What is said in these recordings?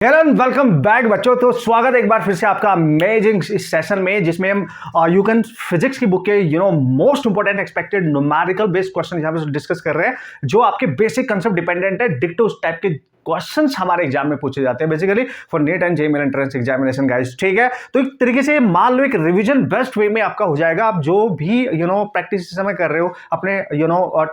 Hello and welcome back बच्चों। तो स्वागत है एक बार फिर से आपका अमेजिंग इस सेशन में, जिसमें हम यू कैन फिजिक्स की बुक के most important expected numerical based question यहाँ पे डिस्कस कर रहे हैं, जो आपके बेसिक कंसेप्ट डिपेंडेंट है। डिक्टो उस टाइप के क्वेश्चंस हमारे एग्जाम में पूछे जाते हैं basically for neat and JEE entrance examination guys, ठीक है। तो एक तरीके से मान लो एक रिवीजन बेस्ट वे में आपका हो जाएगा। आप जो भी प्रैक्टिस इस समय कर रहे हो, अपने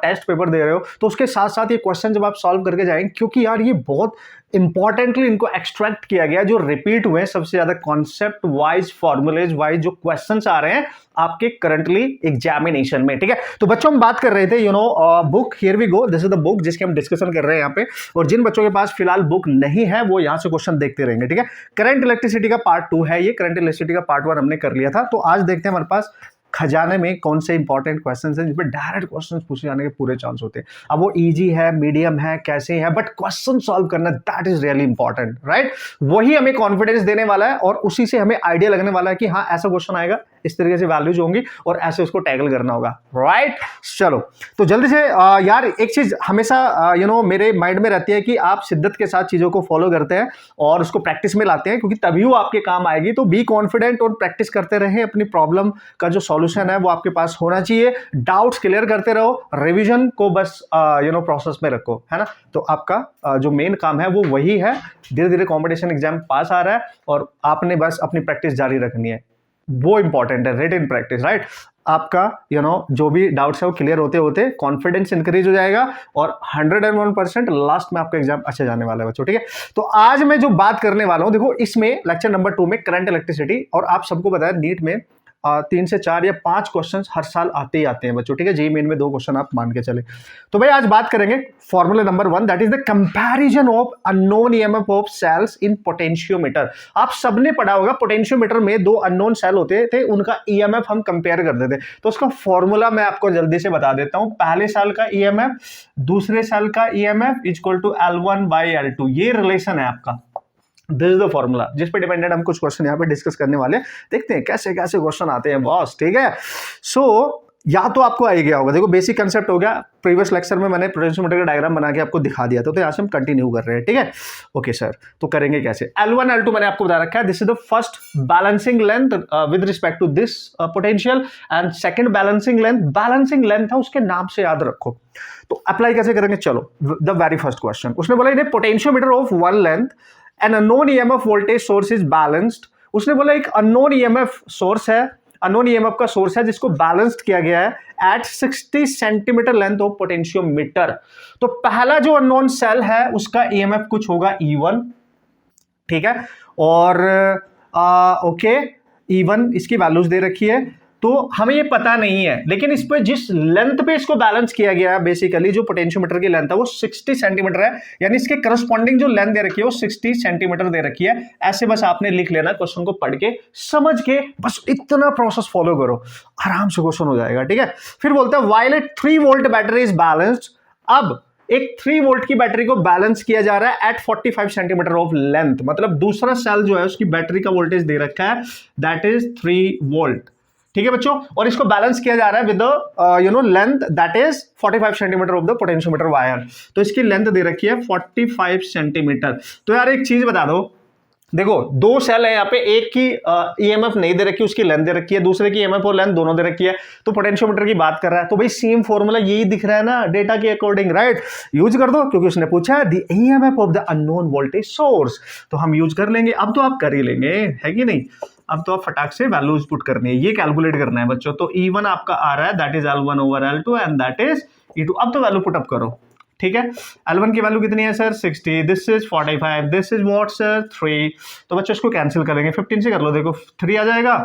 टेस्ट पेपर दे रहे हो, तो उसके साथ साथ ये क्वेश्चन जब आप सॉल्व करके जाएंगे, क्योंकि यार ये बहुत इंपॉर्टेंटली इनको एक्सट्रैक्ट किया गया, जो रिपीट हुए सबसे ज्यादा कॉन्सेप्ट वाइज फॉर्मुलेज वाइज जो क्वेश्चंस आ रहे हैं आपके करंटली एग्जामिनेशन में, ठीक है। तो बच्चों हम बात कर रहे थे book, here we go, this is the book जिसके हम डिस्कशन कर रहे हैं यहाँ पे। और जिन बच्चों के पास फिलहाल बुक नहीं है वो यहाँ से क्वेश्चन देखते रहेंगे, ठीक है। करंट इलेक्ट्रिसिटी का पार्ट 2 है ये, करंट इलेक्ट्रिसिटी का पार्ट 1 हमने कर लिया था। तो आज देखते हैं हमारे पास खजाने में कौन से इंपॉर्टेंट क्वेश्चंस हैं जिसमें डायरेक्ट क्वेश्चंस पूछे जाने के पूरे चांस होते हैं। अब वो इजी है, मीडियम है, कैसे है, बट क्वेश्चन सॉल्व करना that is really important, right. वही हमें कॉन्फिडेंस देने वाला है और उसी से हमें आइडिया लगने वाला है कि हाँ ऐसा क्वेश्चन आएगा, इस तरीके से वैल्यूज होंगी और ऐसे उसको टैकल करना होगा, राइट। चलो तो जल्दी से यार एक चीज हमेशा मेरे माइंड में रहती है कि आप शिद्दत के साथ चीजों को फॉलो करते हैं और उसको प्रैक्टिस में लाते हैं, क्योंकि तभी वो आपके काम आएगी। तो बी कॉन्फिडेंट और प्रैक्टिस करते रहें। अपनी प्रॉब्लम का जो सॉल्यूशन है वो आपके पास होना चाहिए। डाउट्स क्लियर करते रहो, रिवीजन को बस प्रोसेस में रखो, है ना। तो आपका जो मेन काम है वो वही है। धीरे धीरे कॉम्पिटिशन एग्जाम पास आ रहा है और आपने बस अपनी प्रैक्टिस जारी रखनी है, वो इंपॉर्टेंट है, रिटन प्रैक्टिस, राइट। आपका जो भी डाउट्स है वो क्लियर होते होते कॉन्फिडेंस इंक्रीज हो जाएगा और 101% लास्ट में आपका एग्जाम अच्छा जाने वाला है बच्चों, ठीक है। तो आज मैं जो बात करने वाला हूं, देखो इसमें लेक्चर नंबर 2 में करंट इलेक्ट्रिसिटी, और आप सबको पता है नीट में 3 से 4 या 5 क्वेश्चन हर साल आते ही आते हैं बच्चों, ठीक है। जेईई मेन में 2 क्वेश्चन आप मान के चले। तो भाई आज बात करेंगे formula number 1, that is the comparison of unknown EMF of cells in potentiometer. आप सबने पढ़ा होगा पोटेंशियोमीटर में 2 अननोन सेल होते थे, उनका ईएमएफ हम कंपेयर करते थे। तो उसका फॉर्मूला मैं आपको जल्दी से बता देता हूं। पहले साल का ईएमएफ दूसरे साल का ईएमएफ इक्वल टू L1/L2, ये रिलेशन है आपका। दिस इज द फॉर्मूला जिस पे डिपेंडेंट हम कुछ क्वेश्चन यहाँ पे डिस्कस करने वाले हैं। देखते हैं कैसे कैसे क्वेश्चन आते हैं बॉस, ठीक है। सो या तो आपको आ ही गया होगा, देखो बेसिक कंसेप्ट हो गया। प्रीवियस लेक्चर में मैंने पोटेंशियोमीटर का डायग्राम बना के आपको दिखा दिया था, तो यहाँ से हम कंटिन्यू कर रहे हैं, ठीक है। ओके सर, तो करेंगे कैसे। L1 L2 मैंने आपको बता रखा है, this is the first balancing length with respect to this potential, and second balancing length है उसके नाम से याद रखो। तो अप्लाई कैसे करेंगे, चलो द वेरी फर्स्ट क्वेश्चन। उसने बोला potentiometer of one length an unknown EMF voltage source is balanced. उसने बोला एक अननोन ईएमएफ सोर्स है, अननोन ईएमएफ का सोर्स है जिसको बैलेंस्ड किया गया है at 60 centimetre length of potentiometer. तो पहला जो अननोन सेल है उसका ईएमएफ कुछ होगा E1, ठीक है। और ओके E1 इसकी वैल्यूज दे रखी है, तो हमें ये पता नहीं है, लेकिन इस पे जिस लेंथ पे इसको बैलेंस किया गया है, बेसिकली जो पोटेंशियोमीटर की लेंथ है वो 60 सेंटीमीटर है, यानी इसके करस्पॉन्डिंग जो लेंथ दे रखी है वो 60 सेंटीमीटर दे रखी है। ऐसे बस आपने लिख लेना, क्वेश्चन को पढ़ के समझ के बस इतना प्रोसेस फॉलो करो, आराम से क्वेश्चन हो जाएगा, ठीक है। फिर बोलता है while A 3 volt battery is balanced. अब एक 3 वोल्ट की बैटरी को बैलेंस किया जा रहा है एट 45 सेंटीमीटर ऑफ लेंथ, मतलब दूसरा सेल जो है उसकी बैटरी का वोल्टेज दे रखा है दैट इज 3 वोल्ट, ठीक है बच्चों। और इसको बैलेंस किया जा रहा है with length that is 45 centimetre of the potentiometer wire. तो इसकी लेंथ दे रखी है 45 सेंटीमीटर। तो यार एक चीज बता दो, देखो 2 सेल है यहाँ पे, एक की ईएमएफ नहीं दे रखी, उसकी लेंथ दे रखी है, दूसरे की ईएमएफ और लेंथ दोनों दे रखी है। तो पोटेंशियोमीटर की बात कर रहा है, तो भाई सेम फॉर्मूला यही दिख रहा है ना डेटा के अकॉर्डिंग, राइट। यूज कर दो, क्योंकि उसने पूछा है the EMF of the unknown voltage source, तो हम यूज कर लेंगे। अब तो आप कर ही लेंगे, है कि नहीं। अब तो आप फटाक से वैल्यूज पुट करनी है, ये कैलकुलेट करना है बच्चों। तो E1 आपका आ रहा है that is L1/L2 and that is E2। अब तो वैल्यू पुट अप करो, ठीक है। L1 की वैल्यू कितनी है sir 60, this is 45, this is what sir 3। तो बच्चों इसको कैंसिल करेंगे, 15 से कर लो, देखो 3 आ जाएगा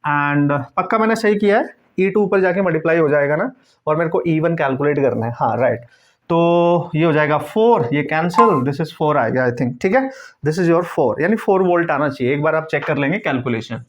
एंड पक्का मैंने सही किया है, E2 ऊपर जाके मल्टीप्लाई हो जाएगा ना, और मेरे को E1 कैलकुलेट करना है, हाँ राइट। तो ये हो जाएगा 4, ये कैंसिल, दिस इज 4 आएगा आई थिंक, ठीक है। दिस इज योर 4, यानी 4 वोल्ट आना चाहिए। एक बार आप चेक कर लेंगे कैलकुलेशन,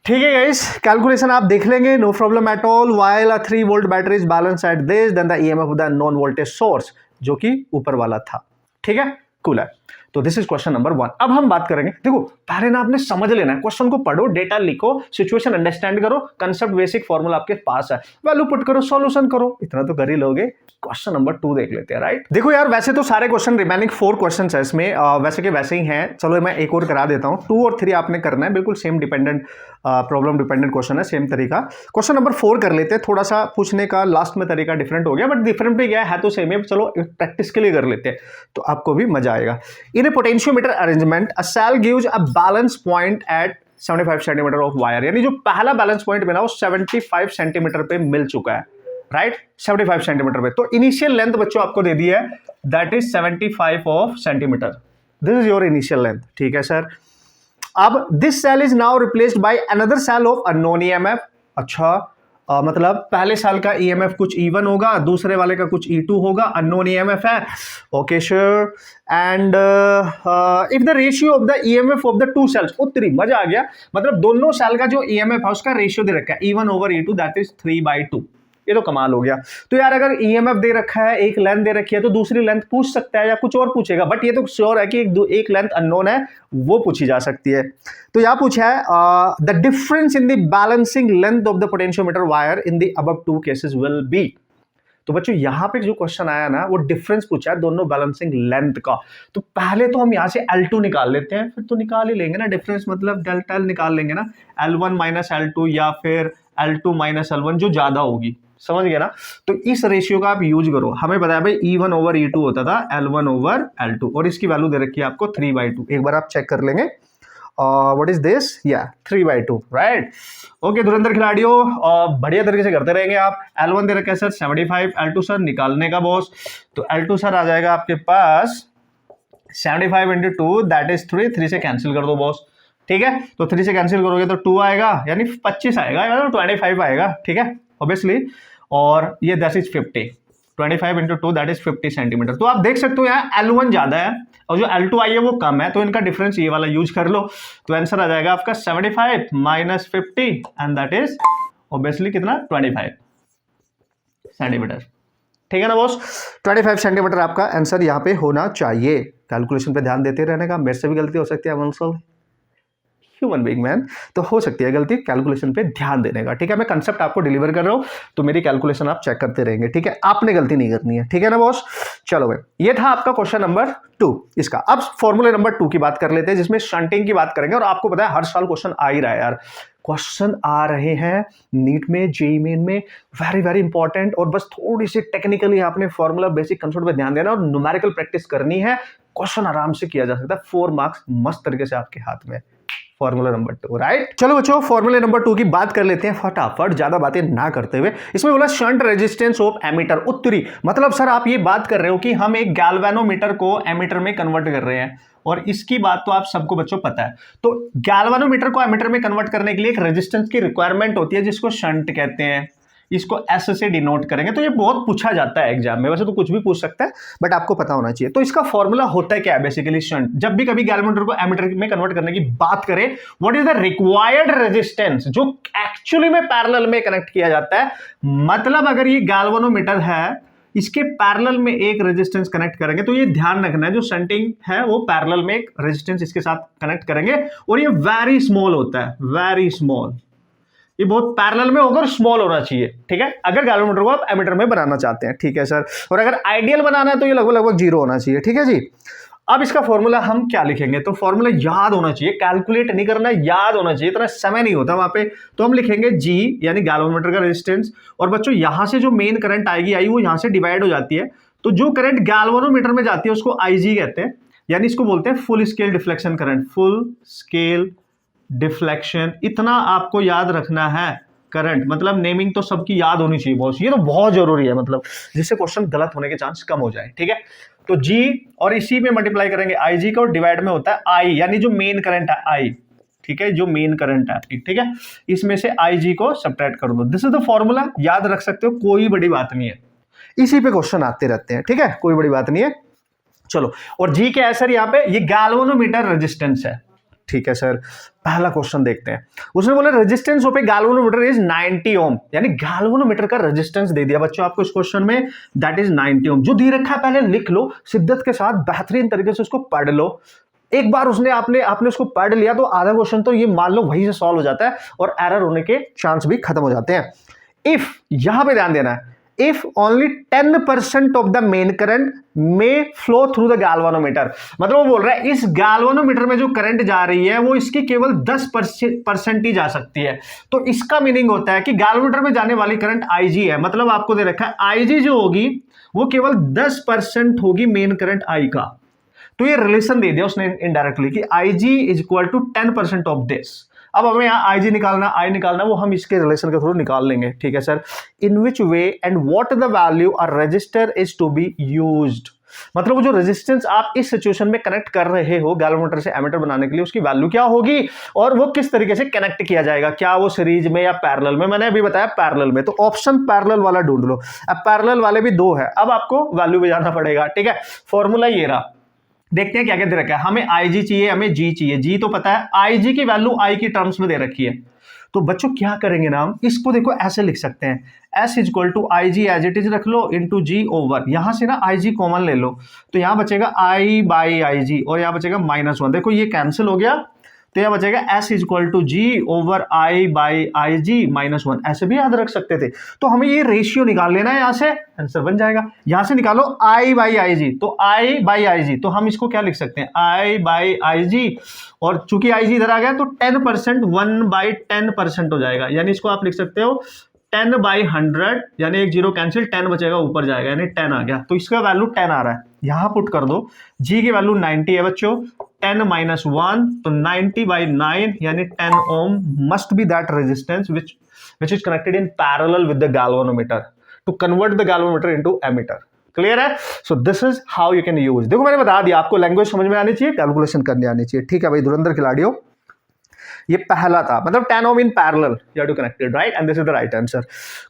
ठीक है गाइस। कैलकुलेशन आप देख लेंगे, no problem at all. While a 3 volt battery is balance at this, then the EMF of the known voltage source, जो कि ऊपर वाला था, ठीक है, कूल है। तो दिस इज क्वेश्चन नंबर 1। अब हम बात करेंगे, देखो पहले ना आपने समझ लेना है, क्वेश्चन को पढ़ो, डेटा लिखो, सिचुएशन अंडरस्टैंड करो, कंसेप्ट बेसिक फॉर्मूला आपके पास है, वैल्यू पुट करो, सॉल्यूशन करो, इतना तो कर ही लोगे। क्वेश्चन नंबर 2 देख लेते हैं, राइट। देखो यार वैसे तो सारे क्वेश्चन रिमेनिंग 4 क्वेश्चन है इसमें, वैसे के वैसे ही हैं, चलो मैं एक और करा देता हूं। 2 और 3 आपने करना है, बिल्कुल same dependent problem dependent question है, सेम तरीका। क्वेश्चन नंबर 4 कर लेते हैं, थोड़ा सा पूछने का लास्ट में तरीका डिफरेंट हो गया, बट डिफरेंट भी गया है तो सेम है, चलो प्रैक्टिस के लिए कर लेते हैं तो आपको भी मजा आएगा। In a potentiometer arrangement a cell gives a balance point at 75 centimetre of wire, यानी जो पहला बैलेंस पॉइंट मिला वो 75 सेंटीमीटर पे मिल चुका है, राइट, 75 सेंटीमीटर पे। तो इनिशियल लेंथ बच्चों आपको दे दी है, that is 75 of centimetre, this is your initial length, ठीक है सर। अब this cell is now replaced by another cell of unknown EMF. अच्छा मतलब पहले साल का ईएमएफ कुछ E1 होगा, दूसरे वाले का कुछ E2 होगा, अननोन ईएमएफ है, okay sure. And if the ratio of the EMF of the two cells, उत्तरी मजा आ गया, मतलब दोनों सेल का जो ईएमएफ है उसका रेशियो दे रखा है E1 over E2 that is 3/2, ये तो कमाल हो गया। तो यार अगर ईएमएफ दे रखा है, एक लेंथ दे रखी है, तो दूसरी लेंथ पूछ सकता है या कुछ और पूछेगा, बट ये तो श्योर है कि एक लेंथ अननोन है, वो पूछी जा सकती है। तो यहां पूछा है the difference in the balancing length of the potentiometer wire in the above 2 cases will be. तो बच्चों यहां पे जो क्वेश्चन आया ना वो डिफरेंस पूछा है दोनों बैलेंसिंग लेंथ का। तो पहले तो हम यहां से L2 निकाल लेते हैं, फिर तो निकाल ही लेंगे ना, डिफरेंस मतलब डेल्टा L निकाल लेंगे ना, L1 माइनस L2 या फिर L2 माइनस L1 जो ज्यादा होगी, समझ गया ना। तो इस रेशियो का आप यूज करो, हमें बताया भाई E1 over E2 होता था L1 over L2 और इसकी वैल्यू दे रखी है आपको 3/2, एक बार आप चेक कर लेंगे, व्हाट इज दिस, या 3/2, राइट। ओके धुरंधर खिलाड़ियों, बढ़िया तरीके से करते रहेंगे आप। L1 दे रखा है सर 75, L2 सर निकालने का बॉस, तो L2 सर आ जाएगा आपके पास 75 into 2 दैट इज 3 से कैंसिल कर दो बॉस, ठीक है। तो 3 से कैंसिल करोगे तो 2 आएगा, यानी 25 आएगा, यानी 25 आएगा, ठीक है ऑब्वियसली। और ये that is 50, 25 into 2 that is 50 centimetre. तो आप देख सकते हो यहाँ L1 ज्यादा है और जो L2 आई है वो कम है, तो इनका डिफरेंस ये वाला यूज कर लो, तो आंसर आ जाएगा आपका 75 minus 50 and that is obviously कितना, 25 सेंटीमीटर, ठीक है ना बॉस। 25 सेंटीमीटर आपका आंसर यहाँ पे होना चाहिए। कैलकुलेशन पे ध्यान देते रहने का, मेरे से भी गलती हो सकती है, ह्यूमन बीइंग मैन, तो हो सकती है गलती, कैलकुलेशन पे ध्यान देने का, ठीक है। मैं कंसेप्ट आपको डिलीवर कर रहा हूं तो मेरी कैलकुलेशन आप चेक करते रहेंगे, ठीक है, आपने गलती नहीं करनी है, ठीक है ना बॉस। चलो भाई ये था आपका क्वेश्चन नंबर 2 इसका। अब फॉर्मूले नंबर 2 की बात कर लेते हैं जिसमें शंटिंग की बात करेंगे। और आपको पता है हर साल क्वेश्चन आ ही रहा है यार, क्वेश्चन आ रहे हैं नीट में, जेईई मेन में, वेरी वेरी इंपॉर्टेंट। और बस थोड़ी सी टेक्निकली आपने फॉर्मूला बेसिक कंसेप्ट पे ध्यान देना और न्यूमेरिकल प्रैक्टिस करनी है, क्वेश्चन आराम से किया जा सकता है, 4 मार्क्स मस्त तरीके से आपके हाथ में। Formula number 2, right. चलो बच्चों फॉर्मूला नंबर 2 की बात कर लेते हैं फटाफट, ज्यादा बातें ना करते हुए। इसमें बोला शंट रेजिस्टेंस ऑफ एमीटर, उत्तरी, मतलब सर आप ये बात कर रहे हो कि हम एक गैल्वेनोमीटर को एमीटर में कन्वर्ट कर रहे हैं, और इसकी बात तो आप सबको बच्चों पता है। तो गैल्वेनोमीटर को एमीटर में कन्वर्ट करने के लिए एक रेजिस्टेंस की रिक्वायरमेंट होती है जिसको शंट कहते हैं, इसको एस से डिनोट करेंगे। तो ये बहुत पूछा जाता है एग्जाम में, वैसे तो कुछ भी पूछ सकता है बट आपको पता होना चाहिए। तो इसका फॉर्मूला होता है क्या है बेसिकली, शंट। जब भी कभी गैल्वेनोमीटर को एमीटर में कन्वर्ट करने की बात करें, what is the required resistance जो एक्चुअली में पैरेलल में कनेक्ट किया जाता है। मतलब अगर ये गैल्वेनोमीटर है, इसके पैरेलल में एक रेजिस्टेंस कनेक्ट करेंगे, तो ये ध्यान रखना है जो शंटिंग है वो पैरेलल में एक रेजिस्टेंस इसके साथ कनेक्ट करेंगे, और ये वेरी स्मॉल होता है, वेरी स्मॉल, ये बहुत पैरेलल में होगा और स्मॉल होना चाहिए, ठीक है, अगर गैल्वेनोमीटर को आप एमीटर में बनाना चाहते हैं, ठीक है सर। और अगर आइडियल बनाना है तो ये लगभग 0 होना चाहिए, ठीक है जी। अब इसका फॉर्मूला हम क्या लिखेंगे, तो फॉर्मूला याद होना चाहिए, कैलकुलेट नहीं करना, याद होना चाहिए, इतना समय नहीं होता वहां पे। तो हम लिखेंगे G यानी गैल्वेनोमीटर का रेजिस्टेंस, और बच्चों यहां से जो मेन करंट आएगी आई वो यहां से डिवाइड हो जाती है, तो जो करंट गैल्वेनोमीटर में जाती है उसको IG कहते हैं, यानी इसको बोलते हैं full scale deflection current, full scale deflection, इतना आपको याद रखना है। करंट मतलब नेमिंग तो सबकी याद होनी चाहिए बॉस, ये तो बहुत जरूरी है, मतलब जिससे क्वेश्चन गलत होने के चांस कम हो जाए, ठीक है। तो G और इसी में मल्टीप्लाई करेंगे IG का, और डिवाइड में होता है I यानी जो मेन करंट है I, ठीक है, जो मेन करंट है, ठीक है, इसमें से IG को सब्ट्रैक्ट कर दो। दिस इज द फॉर्मूला, याद रख सकते हो, कोई बड़ी बात नहीं है, इसी पे क्वेश्चन आते रहते हैं, ठीक है, कोई बड़ी बात नहीं है। चलो, और G क्या है सर यहाँ पे, ये गैल्वेनोमीटर रेजिस्टेंस है, ठीक है सर, पहला क्वेश्चन देखते हैं। उसने बोला resistance of A galvanometer is 90 ओम, यानी गैल्वेनोमीटर का रेजिस्टेंस दे दिया बच्चों आपको इस क्वेश्चन में, दैट इज 90 ओम। जो दे रखा है पहले लिख लो शिद्दत के साथ, बेहतरीन तरीके से उसको पढ़ लो। एक बार आपने उसको पढ़ लिया तो आधा क्वेश्चन तो ये मान लो वहीं से सॉल्व हो जाता है और एरर होने के चांस भी खत्म हो जाते हैं। इफ, यहां पे ध्यान देना है, if only 10% of the main current में फ्लो थ्रू द गैल्वेनोमीटर, मतलब वो बोल रहा है इस गैल्वेनोमीटर में जो करंट जा रही है वो इसकी केवल 10% ही जा सकती है। तो इसका मीनिंग होता है कि गैल्वेनोमीटर में जाने वाली करंट IG है, मतलब आपको दे रखा है IG जो होगी वो केवल 10% होगी मेन करंट I का। तो ये रिलेशन दे दिया उसने इनडायरेक्टली कि IG is equal to 10% of this. अब हमें यहाँ IG निकालना, I निकालना, वो हम इसके रिलेशन के थ्रू निकाल लेंगे, ठीक है sir. In which way and what the value are resistor is to be used, मतलब वो जो रेजिस्टेंस आप इस सिचुएशन में कनेक्ट कर रहे हो गैल्वेनोमीटर से एमीटर बनाने के लिए, उसकी वैल्यू क्या होगी और वो किस तरीके से कनेक्ट किया जाएगा, क्या वो सीरीज में या पैरेलल में। मैंने अभी बताया पैरेलल में, तो ऑप्शन पैरेलल वाला ढूंढ लो। अब पैरेलल वाले भी दो है, अब आपको वैल्यू पे जाना पड़ेगा, ठीक है। फॉर्मूला ये रहा, देखते हैं क्या क्या दे रखा है। हमें IG चाहिए, हमें G चाहिए। G तो पता है, IG की वैल्यू I की टर्म्स में दे रखी है। तो बच्चों क्या करेंगे ना, हम इसको देखो ऐसे लिख सकते हैं, S is equal to IG as it is रख लो इंटू G ओवर, यहां से ना IG कॉमन ले लो, तो यहां बचेगा I बाई IG और यहां बचेगा -1। देखो ये कैंसिल हो गया, तो यहां बचेगा S is equal to G over I by IG -1। ऐसे भी याद रख सकते थे। तो हमें ये रेशियो निकाल लेना है, यहां से आंसर बन जाएगा। यहां से निकालो I बाई IG, तो I बाई IG, तो हम इसको क्या लिख सकते हैं, I बाई IG, और चूंकि IG इधर आ गया तो 10%, 1/10% हो जाएगा, यानी इसको आप लिख सकते हो 10/100, यानी एक जीरो कैंसिल, 10 बचेगा ऊपर जाएगा, यानी 10 आ गया। तो इसका वैल्यू 10 आ रहा है, यहां पुट कर दो। G की वैल्यू 90 है बच्चों, 10 - 1, तो 90/9, यानी 10 ohm must be that resistance which is connected in parallel with the galvanometer to convert the galvanometer into ammeter। Clear है? So this is how you can use. देखो मैंने बता दिया, आपको लैंग्वेज समझ में आनी चाहिए, कैलकुलेशन करनी आनी चाहिए, ठीक है भाई धुरंधर खिलाड़ियों। ये पहला था, मतलब 10 ohm in parallel you have to connected, right, and this is the right answer.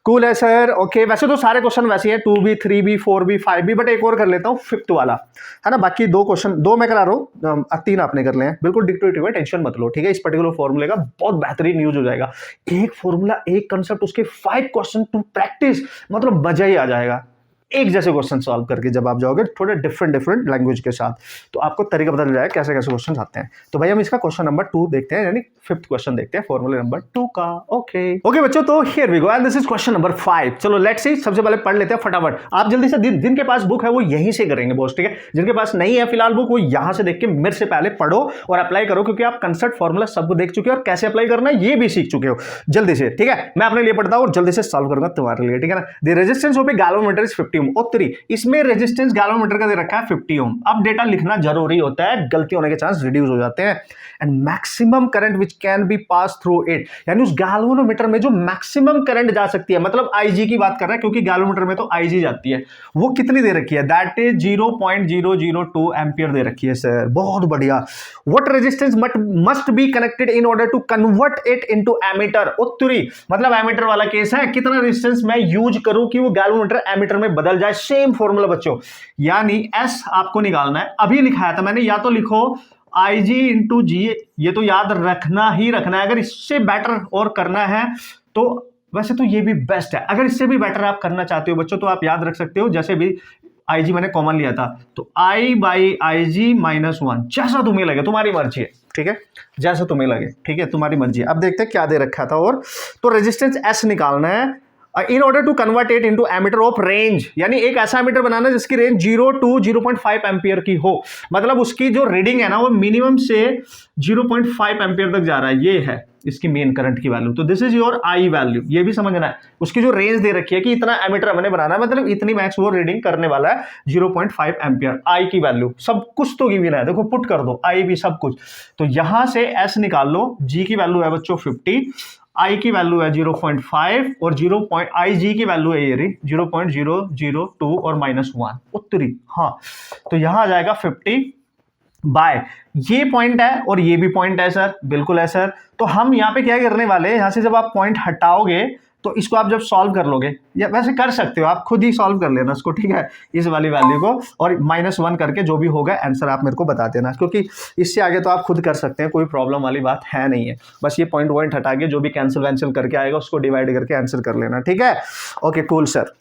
Cool है सर, ओके। वैसे तो सारे क्वेश्चन वैसे ही है, 2B 3B 4B 5B, but एक और कर लेता हूँ, 5th वाला है ना। बाकी दो क्वेश्चन, दो मैं करा रहा हूँ, 3 आपने कर ले हैं, बिल्कुल डिक्टेटिव है, टेंशन मत लो, ठीक है। इस पर्टिकुलर फॉर्मूले का बहुत बेहतरीन यूज हो जाएगा। एक फॉर्मूला, एक कंसेप्ट, उसके 5 क्वेश्चन टू प्रैक्टिस, मतलब मजा ही आ जाएगा एक जैसे क्वेश्चन सॉल्व करके। जब आप जाओगे थोड़े डिफरेंट लैंग्वेज के साथ, तो आपको तरीका पता चल जाएगा कैसे कैसे क्वेश्चन आते हैं। तो भाई हम इसका क्वेश्चन नंबर 2 देखते हैं, यानी 5th क्वेश्चन देखते हैं फॉर्मूले नंबर 2 का। ओके बच्चों, तो here we go and this is question number 5। चलो लेट्स सी, सबसे पहले पढ़ लेते हैं फटाफट। आप जल्दी से, जिनके पास बुक है वो यहीं से करेंगे बॉस, ठीक है। जिनके पास नहीं है फिलहाल बुक, वो यहां से देख के मेरे से पहले पढ़ो और अप्लाई करो, क्योंकि आप कंसेप्ट फॉर्मूला सबको देख चुके हो और कैसे अप्लाई करना है ये भी सीख चुके हो जल्दी से, ठीक है। मैं अपने लिए पढ़ता हूं और जल्दी से सॉल्व करूंगा तुम्हारे लिए, ठीक है ना। The resistance of A galvanometer is 50 ओम। उत्तरी, इसमें रेजिस्टेंस गैल्वेनोमीटर का दे रखा है 50 ओम। अब डेटा लिखना जरूरी होता है, गलती होने के चांस रिड्यूस हो जाते हैं। And maximum current which can be pass through it, यानी उस गैल्वेनोमीटर में जो मैक्सिमम करंट जा सकती है, मतलब IG की बात कर रहा है, क्योंकि गैल्वेनोमीटर में तो IG जाती है, वो कितनी दे रखी है, दैट इज 0.002 एम्पियर दे रखी है सर। बहुत बढ़िया। What resistance must be connected in order to convert it into ammeter. उत्तरी, मतलब एमीटर वाला केस है, कितना रेजिस्टेंस मैं यूज करूं कि वो गैल्वेनोमीटर एमीटर में बदल जाए। सेम फॉर्मूला बच्चों, यानी S आपको निकालना है, अभी लिखाया था मैंने, या तो लिखो IG इंटू G, ये तो याद रखना ही रखना है। अगर इससे बेटर और करना है तो वैसे तो ये भी बेस्ट है, अगर इससे भी बेटर आप करना चाहते हो बच्चों तो आप याद रख सकते हो, जैसे भी IG मैंने कॉमन लिया था, तो I बाई IG -1, जैसा तुम्हें लगे, तुम्हारी मर्जी है, ठीक है, जैसा तुम्हें लगे, ठीक है, तुम्हारी मर्जी है। अब देखते हैं क्या दे रखा था, और तो रेजिस्टेंस S निकालना है in order to convert it into ammeter of range, यानी एक ऐसा एमीटर बनाना जिसकी रेंज 0 to 0.5 एम्पियर की हो, मतलब उसकी जो रीडिंग है ना वो मिनिमम से 0.5 एम्पियर तक जा रहा है, ये है इसकी मेन करंट की वैल्यू। तो this is your I value, ये भी समझना है। उसकी जो रेंज दे रखी है कि इतना एमीटर हमने बनाना है, मतलब इतनी मैक्स वो रीडिंग करने वाला है 0.5 एम्पियर। I की वैल्यू सब कुछ तो गिवन है, देखो पुट कर दो I भी सब कुछ। तो यहां से S निकाल लो, G की वैल्यू है बच्चों 50, I की वैल्यू है 0.5 और IG की वैल्यू है ये रही 0.002 और -1 उत्तरी। हाँ, तो यहां आ जाएगा 50 बाय, ये पॉइंट है और ये भी पॉइंट है सर, बिल्कुल है सर। तो हम यहाँ पे क्या करने वाले हैं, यहां से जब आप पॉइंट हटाओगे तो इसको आप जब सॉल्व कर लोगे, या वैसे कर सकते हो आप खुद ही सॉल्व कर लेना इसको, ठीक है, इस वाली वैल्यू को, और -1 करके जो भी होगा आंसर आप मेरे को बता देना, क्योंकि इससे आगे तो आप खुद कर सकते हैं, कोई प्रॉब्लम वाली बात है नहीं है। बस ये पॉइंट हटा के जो भी कैंसिल वैंसिल करके आएगा उसको डिवाइड करके आंसर कर लेना, ठीक है। ओके कूल सर,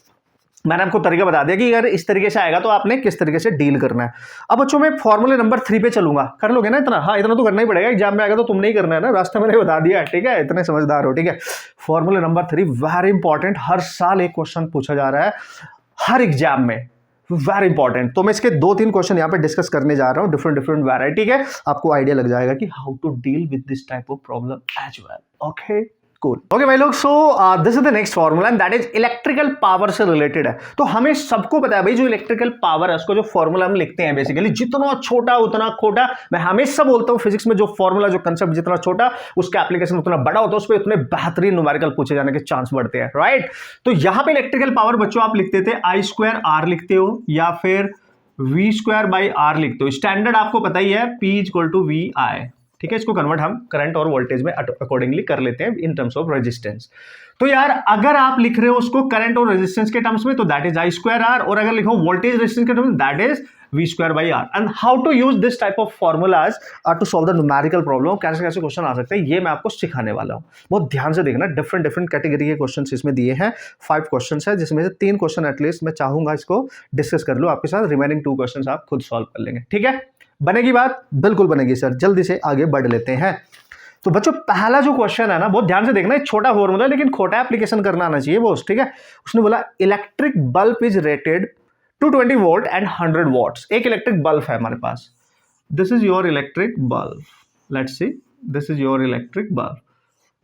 मैंने आपको तरीका बता दिया कि अगर इस तरीके से आएगा तो आपने किस तरीके से डील करना है। अब बच्चों मैं फॉर्मूले नंबर 3 पे चलूंगा, कर लोगे ना इतना? हाँ इतना तो करना ही पड़ेगा, एग्जाम में आएगा तो तुमने ही करना है ना, रास्ता मैंने बता दिया, ठीक है, इतने समझदार हो, ठीक है। फॉर्मूले नंबर 3 वेरी इंपॉर्टेंट, हर साल एक क्वेश्चन पूछा जा रहा है हर एग्जाम में, वेरी इंपॉर्टेंट। तो मैं इसके 2-3 क्वेश्चन यहाँ पे डिस्कस करने जा रहा हूँ, डिफरेंट वैरायटी के, आपको आइडिया लग जाएगा कि how to deal with this type of problem as well. Okay cool, okay भाई लोग, so this is the next formula and that is electrical power से रिलेटेड है। तो हमें सबको पता है भाई जो इलेक्ट्रिकल पावर है उसको जो फॉर्मूला हम लिखते हैं बेसिकली जितना छोटा उतना खोटा, मैं हमेशा बोलता हूं फिजिक्स में जो फॉर्मूला जो कंसेप्ट जितना छोटा उसका एप्लीकेशन उतना बड़ा होता है, उस पर उतने बेहतरीन न्यूमेरिकल पूछे जाने के चांस बढ़ते हैं, राइट। तो यहां पे इलेक्ट्रिकल पावर बच्चों आप लिखते थे I²R लिखते हो या फिर V²/R लिखते हो, स्टैंडर्ड आपको पता ही है P = VI, ठीक है। इसको कन्वर्ट हम करंट और वोल्टेज में अकॉर्डिंगली कर लेते हैं इन टर्म्स ऑफ रेजिस्टेंस। तो यार अगर आप लिख रहे हो उसको करंट और रेजिस्टेंस के टर्म्स में तो दैट इज I²R, और अगर लिखो वोल्टेज रेजिस्टेंस के टर्म्स में that is V²/R। And how to use this type of formulas to solve the numerical problem, कैसे कैसे क्वेश्चन आ सकते हैं ये मैं आपको सिखाने वाला हूं, बहुत ध्यान से देखना। डिफरेंट कैटेगरी के क्वेश्चन इसमें दिए हैं, 5 क्वेश्चन है जिसमें से 3 क्वेश्चन एटलीस्ट मैं चाहूंगा इसको डिस्कस कर लो आपके साथ, रिमेनिंग 2 क्वेश्चन आप खुद सॉल्व कर लेंगे, ठीक है। बनेगी बात? बिल्कुल बनेगी सर, जल्दी से आगे बढ़ लेते हैं। तो बच्चों पहला जो क्वेश्चन है ना बहुत ध्यान से देखना, एक छोटा फॉर्मूला लेकिन खोटा एप्लीकेशन करना आना चाहिए बॉस, ठीक है। उसने बोला electric bulb is rated 220 volt and 100 watts. एक इलेक्ट्रिक बल्ब है हमारे पास, this is your electric bulb, let's see this is your electric bulb,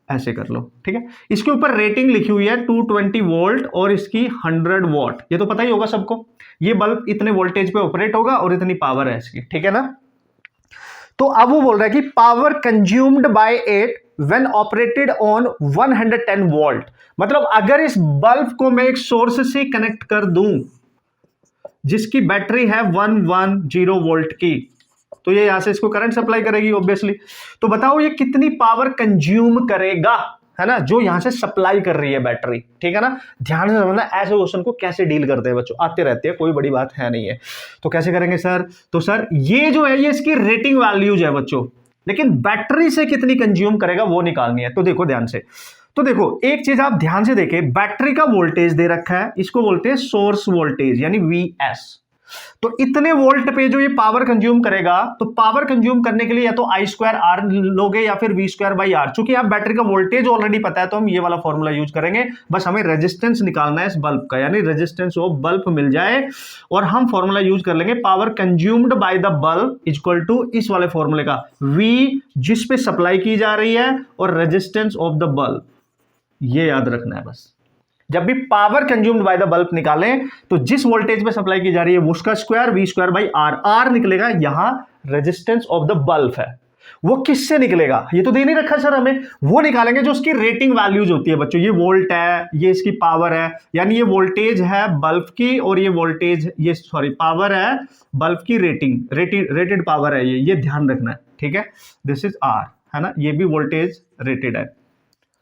ऐसे कर लो, ठीक है। इसके ऊपर रेटिंग लिखी हुई है 220 वोल्ट और इसकी 100 वॉट, ये तो पता ही होगा सबको, ये बल्ब इतने वोल्टेज पे ऑपरेट होगा और इतनी पावर है इसकी, ठीक है ना। तो अब वो बोल रहा है कि power consumed bye it when operated on 110 volt, मतलब अगर इस बल्ब को मैं एक सोर्स से कनेक्ट कर दूं जिसकी बैटरी है 110 वोल्ट की, तो ये यहां से इसको करंट सप्लाई करेगी ऑब्वियसली। तो बताओ ये कितनी पावर कंज्यूम करेगा, है ना, जो यहां से सप्लाई कर रही है बैटरी, ठीक है ना। ध्यान से समझना ऐसे क्वेश्चन को कैसे डील करते हैं बच्चों, आते रहते हैं, कोई बड़ी बात है नहीं है। तो कैसे करेंगे सर? तो सर ये जो है ये इसकी रेटिंग वैल्यूज है बच्चों, लेकिन बैटरी से कितनी कंज्यूम करेगा वो निकालनी है। तो देखो ध्यान से, तो देखो एक चीज आप ध्यान से देखें, बैटरी का वोल्टेज दे रखा है, इसको बोलते हैं सोर्स वोल्टेज यानी VS। तो इतने वोल्ट पे जो ये पावर कंज्यूम करेगा, तो पावर कंज्यूम करने के लिए या तो I²R लोगे या फिर V²/R। चूंकि आप बैटरी का वोल्टेज ऑलरेडी पता है तो हम ये वाला फॉर्मूला यूज करेंगे, बस हमें रेजिस्टेंस निकालना है इस बल्ब का, यानी रेजिस्टेंस ऑफ बल्ब मिल जाए और हम फॉर्मूला यूज कर लेंगे power consumed by the bulb equal to इस वाले फॉर्मूले का V जिस पे सप्लाई की जा रही है और रेजिस्टेंस ऑफ द बल्ब, ये याद रखना है बस। जब भी power consumed by the bulb निकालें तो जिस वोल्टेज पे सप्लाई की जा रही है वो उसका स्क्वायर V²/R, R निकलेगा यहां रेजिस्टेंस ऑफ द बल्ब है, वो किससे निकलेगा ये तो दे नहीं रखा सर हमें, वो निकालेंगे जो उसकी रेटिंग वैल्यूज होती है बच्चों। ये वोल्ट है, ये इसकी पावर है, यानी ये वोल्टेज है बल्ब की और ये वोल्टेज ये सॉरी पावर है बल्ब की, रेटेड पावर है ये ध्यान रखना है, ठीक है। दिस इज R, है ना, ये भी वोल्टेज रेटेड है,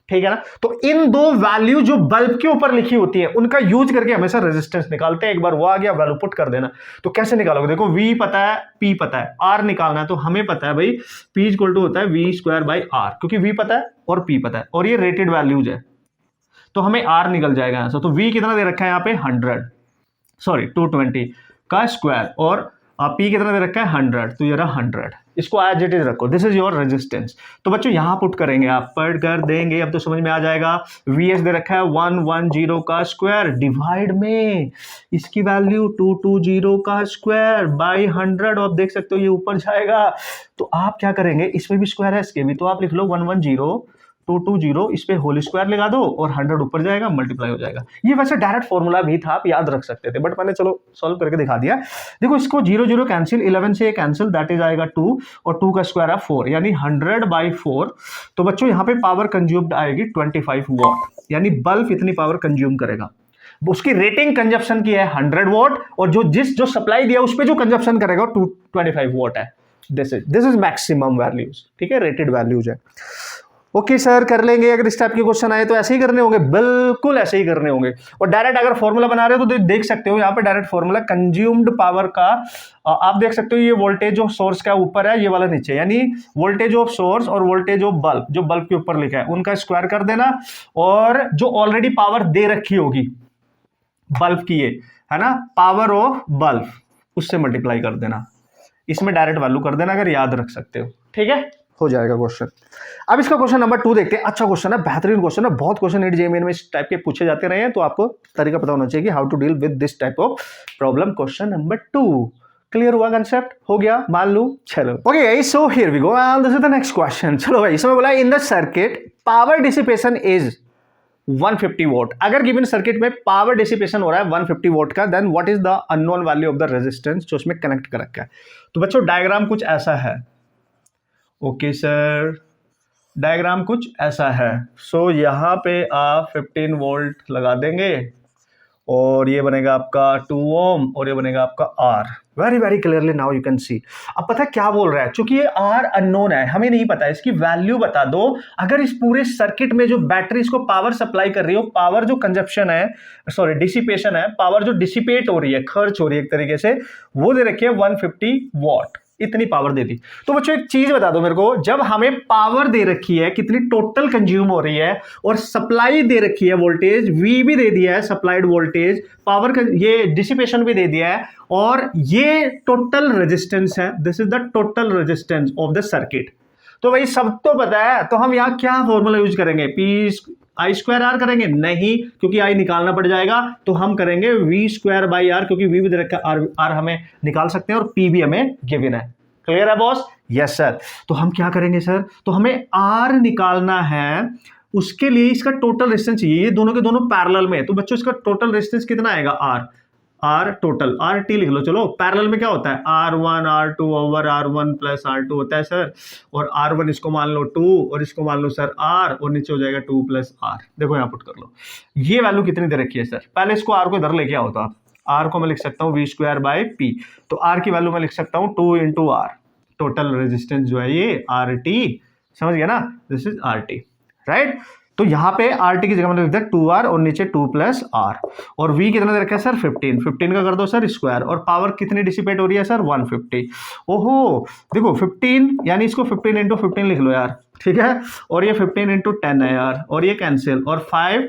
ठीक है ना। तो इन दो वैल्यू जो बल्ब के ऊपर लिखी होती है उनका यूज करके हमेशा रेजिस्टेंस निकालते हैं। एक बार वो आ गया वैल्यू पुट कर देना। तो कैसे निकालोगे? देखो V पता है, P पता है, R निकालना है, तो हमें पता है भाई P इक्वल टू होता है V²/R, क्योंकि V पता है और P पता है और ये रेटेड वैल्यूज है, तो हमें R निकल जाएगा आंसर। तो V कितना दे रखा है यहाँ पे 220 का स्क्वायर और P कितना दे रखा है 100, तो ये रहा 100, इसको एज इट इज रखो, दिस इज योर रेजिस्टेंस। तो बच्चों यहां पुट करेंगे, आप पढ़ कर देंगे, अब तो समझ में आ जाएगा। VS दे रखा है 110 का स्क्वायर, डिवाइड में इसकी वैल्यू 220 का स्क्वायर बाई 100, आप देख सकते हो ये ऊपर जाएगा। तो आप क्या करेंगे, इसमें भी स्क्वायर है इसके भी, तो आप लिख लो 110 220, इस पे होल स्क्वायर लगा दो और 100 ऊपर जाएगा, मल्टीप्लाई हो जाएगा। ये वैसे डायरेक्ट फॉर्मूला भी था, आप याद रख सकते थे, बट मैंने चलो सॉल्व करके दिखा दिया। देखो इसको 0 कैंसिल, 11 से कैंसिल, दैट इज आएगा 2 और 2 का स्क्वायर है 4, यानी 100/4। तो बच्चों यहाँ पे पावर कंज्यूम्ड आएगी 25 वॉट, यानी बल्ब इतनी पावर कंज्यूम करेगा। उसकी रेटिंग कंजप्शन की है 100 वॉट और जो सप्लाई दिया उस पर जो कंजप्शन करेगा 25 वॉट है। दिस इज मैक्सिमम वैल्यूज, ठीक है, रेटेड वैल्यूज है। ओके सर कर लेंगे, अगर इस टाइप के क्वेश्चन आए तो ऐसे ही करने होंगे, बिल्कुल ऐसे ही करने होंगे। और डायरेक्ट अगर फॉर्मूला बना रहे हो तो देख सकते हो यहाँ पे डायरेक्ट फॉर्मूला कंज्यूम्ड पावर का, आप देख सकते हो ये वोल्टेज ऑफ सोर्स का ऊपर है, ये वाला नीचे, यानी वोल्टेज ऑफ सोर्स और वोल्टेज ऑफ बल्ब, जो बल्ब के ऊपर लिखा है उनका स्क्वायर कर देना, और जो ऑलरेडी पावर दे रखी होगी बल्ब की, ये है ना पावर ऑफ बल्ब, उससे मल्टीप्लाई कर देना, इसमें डायरेक्ट वैल्यू कर देना अगर याद रख सकते हो, ठीक है, हो जाएगा क्वेश्चन। अब इसका क्वेश्चन नंबर 2 देखते हैं। अच्छा क्वेश्चन है, बेहतरीन क्वेश्चन है, बहुत क्वेश्चन नीट जेईई में इस टाइप के पूछे जाते रहे हैं, तो आपको तरीका पता होना चाहिए कि how to deal with this type of problem. Question number 2 clear हुआ, कंसेप्ट हो गया, मान लो। चलो okay guys, so here we go and this is the next question. चलो भाई, इसमें बोला in the circuit power dissipation is 150 volt. अगर गिवन सर्किट में पावर डिसिपेशन हो रहा है 150 वोट का, then what is the unknown value of the resistance जो उसमें कनेक्ट कर रखा है। तो बच्चों डायग्राम कुछ ऐसा है, ओके सर, डायग्राम कुछ ऐसा है। सो यहाँ पे आप 15 वोल्ट लगा देंगे और ये बनेगा आपका 2 ओम और ये बनेगा आपका R. Very very clearly now you can see. अब पता है क्या बोल रहा है, क्योंकि ये आर अननोन है, हमें नहीं पता, इसकी वैल्यू बता दो। अगर इस पूरे सर्किट में जो बैटरी इसको पावर सप्लाई कर रही हो, पावर जो कंजप्शन है, सॉरी डिसिपेशन है, पावर जो डिसिपेट हो रही है, खर्च हो रही है एक तरीके से, वो दे रखी है 150 वॉट, इतनी पावर दे दी। तो बच्चों एक चीज बता दो मेरे को, जब हमें पावर दे रखी है कितनी टोटल कंज्यूम हो रही है, और सप्लाई दे रखी है वोल्टेज वी भी दे दिया है, सप्लाइड वोल्टेज, पावर का ये डिसिपेशन भी दे दिया है, और ये टोटल रेजिस्टेंस है, this is the total resistance of the circuit. तो भाई सब तो पता है, तो हम यहाँ क्या फॉर्मूला यूज करेंगे, पी आई स्क्वायर आर करेंगे? नहीं, क्योंकि आई निकालना पड़ जाएगा, तो हम करेंगे वी स्क्वायर बाई आर, क्योंकि वी भी दे रखा है, आर हमें निकाल सकते हैं और पी भी हमें गिवन है। क्लियर है बॉस? Yes sir. तो हम क्या करेंगे सर, तो हमें आर निकालना है, उसके लिए इसका टोटल रेजिस्टेंस चाहिए, ये दोनों के दोनों पैरेलल में है। तो बच्चों इसका टोटल रेजिस्टेंस कितना आएगा, आर टोटल, आर टी लिख लो। चलो पैरेलल में क्या होता है, R1 R2 over R1 plus R2 होता है सर, और R1 इसको मान लो 2 और इसको मान लो सर R, और नीचे हो जाएगा 2 प्लस R। देखो यहाँ पुट कर लो, ये वैल्यू कितनी दे रखी है सर, पहले इसको R को इधर लेके आओ, तो आप R को मैं लिख सकता हूँ वी स्क्वायर बाय पी, तो R की वैल्यू मैं लिख सकता हूँ 2 इंटू R, टोटल रेजिस्टेंस जो है ये RT, समझ गया ना, दिस इज RT, राइट। तो यहाँ पे RT की जगह मैंने लिख दिया 2R और नीचे 2 प्लस R, और V कितना दे रखा है सर 15 का कर दो सर स्क्वायर, और पावर कितनी डिसिपेट हो रही है सर 150। ओहो देखो 15, यानी इसको 15 इंटू 15 लिख लो यार, ठीक है, और ये 15 इंटू 10 है यार, और ये कैंसिल, और 5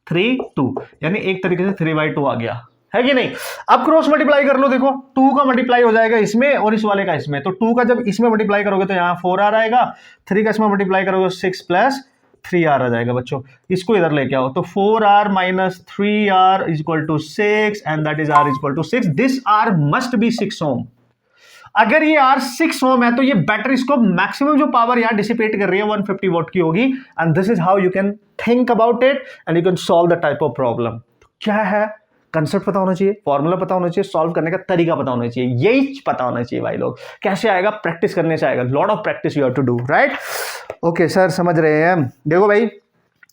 3 2, यानी एक तरीके से 3/2 आ गया, है कि नहीं। अब क्रॉस मल्टीप्लाई कर लो, देखो 2 का मल्टीप्लाई हो जाएगा इसमें और इस वाले का इसमें, तो 2 का जब इसमें मल्टीप्लाई करोगे तो यहाँ 4R आएगा, 3 का इसमें मल्टीप्लाई करोगे 6 प्लस 3R आ जाएगा। बच्चों इसको इधर लेके आओ, तो 4R minus 3R is equal to 6 and that is R is equal to 6। This R must be 6 ohm. अगर ये R 6 ओम है तो ये बैटरी इसको मैक्सिमम जो पावर यहाँ डिसिपेट कर रही है 150 वॉट की होगी, and this is how you can think about it and you can solve the type of problem. क्या है, कंसेप्ट पता होना चाहिए, फॉर्मूला पता होना चाहिए, सॉल्व करने का तरीका पता होना चाहिए, यही पता होना चाहिए भाई लोग। कैसे आएगा, प्रैक्टिस करने से आएगा, lot of practice you have to do, right. Okay sir समझ रहे हैं। देखो भाई